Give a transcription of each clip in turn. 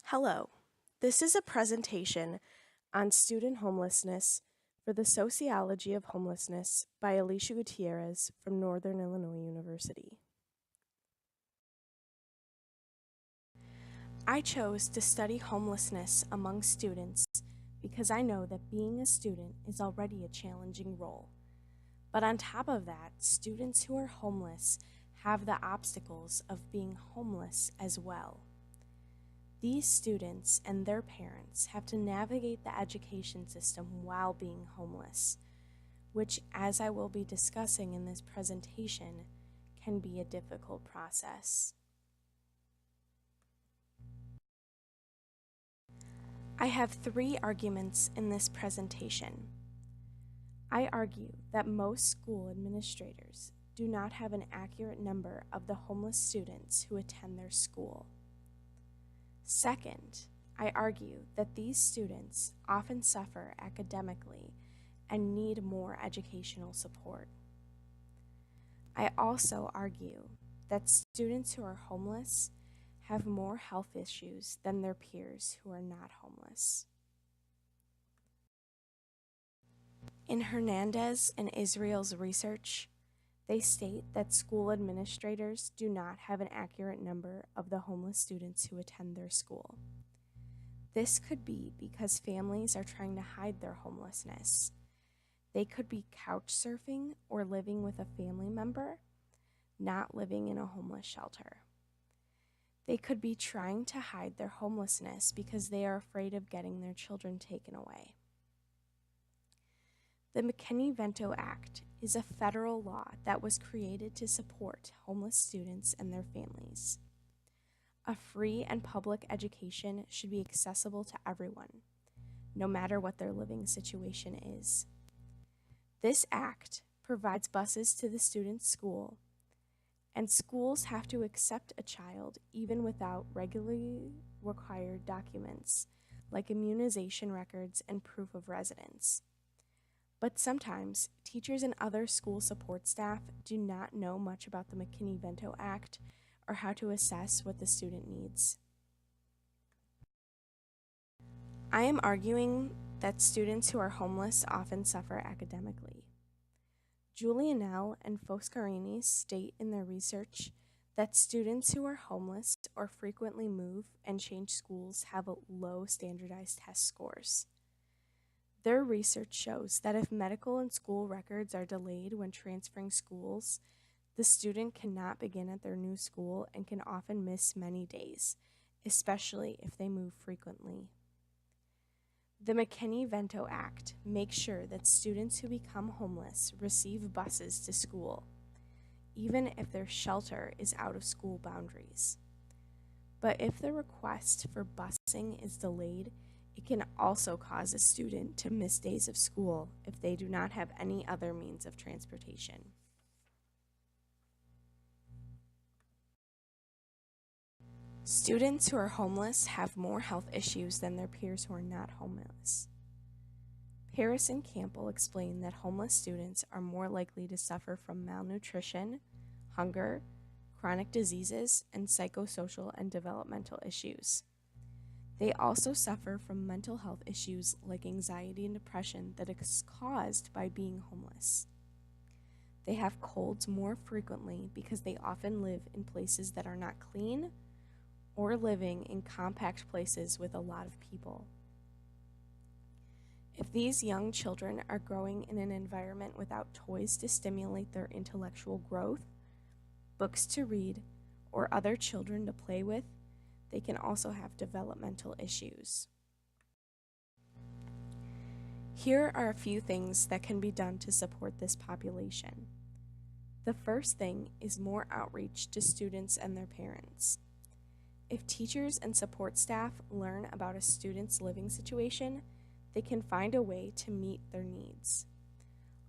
Hello, this is a presentation on student homelessness for the Sociology of Homelessness by Alicia Gutierrez from Northern Illinois University. I chose to study homelessness among students because I know that being a student is already a challenging role. But on top of that, students who are homeless have the obstacles of being homeless as well. These students and their parents have to navigate the education system while being homeless, which, as I will be discussing in this presentation, can be a difficult process. I have three arguments in this presentation. I argue that most school administrators do not have an accurate number of the homeless students who attend their school. Second, I argue that these students often suffer academically and need more educational support. I also argue that students who are homeless have more health issues than their peers who are not homeless. In Hernandez and Israel's research, they state that school administrators do not have an accurate number of the homeless students who attend their school. This could be because families are trying to hide their homelessness. They could be couch surfing or living with a family member, not living in a homeless shelter. They could be trying to hide their homelessness because they are afraid of getting their children taken away. The McKinney-Vento Act is a federal law that was created to support homeless students and their families. A free and public education should be accessible to everyone, no matter what their living situation is. This act provides buses to the student's school, and schools have to accept a child even without regularly required documents like immunization records and proof of residence. But sometimes, teachers and other school support staff do not know much about the McKinney-Vento Act or how to assess what the student needs. I am arguing that students who are homeless often suffer academically. Julianelle and Foscarini state in their research that students who are homeless or frequently move and change schools have low standardized test scores. Their research shows that if medical and school records are delayed when transferring schools, the student cannot begin at their new school and can often miss many days, especially if they move frequently. The McKinney-Vento Act makes sure that students who become homeless receive buses to school, even if their shelter is out of school boundaries. But if the request for busing is delayed, it can also cause a student to miss days of school if they do not have any other means of transportation. Students who are homeless have more health issues than their peers who are not homeless. Paris and Campbell explain that homeless students are more likely to suffer from malnutrition, hunger, chronic diseases, and psychosocial and developmental issues. They also suffer from mental health issues like anxiety and depression that is caused by being homeless. They have colds more frequently because they often live in places that are not clean or living in compact places with a lot of people. If these young children are growing in an environment without toys to stimulate their intellectual growth, books to read, or other children to play with, they can also have developmental issues. Here are a few things that can be done to support this population. The first thing is more outreach to students and their parents. If teachers and support staff learn about a student's living situation, they can find a way to meet their needs.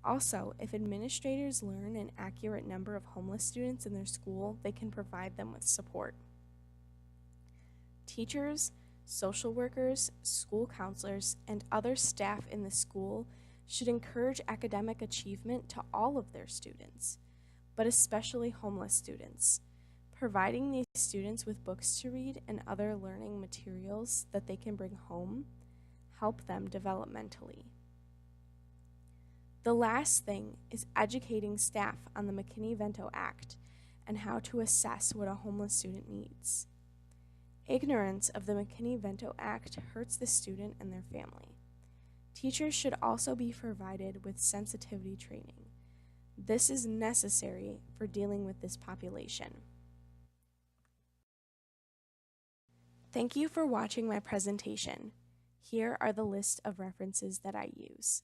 Also, if administrators learn an accurate number of homeless students in their school, they can provide them with support. Teachers, social workers, school counselors, and other staff in the school should encourage academic achievement to all of their students, but especially homeless students, Providing these students with books to read and other learning materials that they can bring home help them developmentally. The last thing is educating staff on the McKinney-Vento Act and how to assess what a homeless student needs. Ignorance of the McKinney-Vento Act hurts the student and their family. Teachers should also be provided with sensitivity training. This is necessary for dealing with this population. Thank you for watching my presentation. Here are the list of references that I use.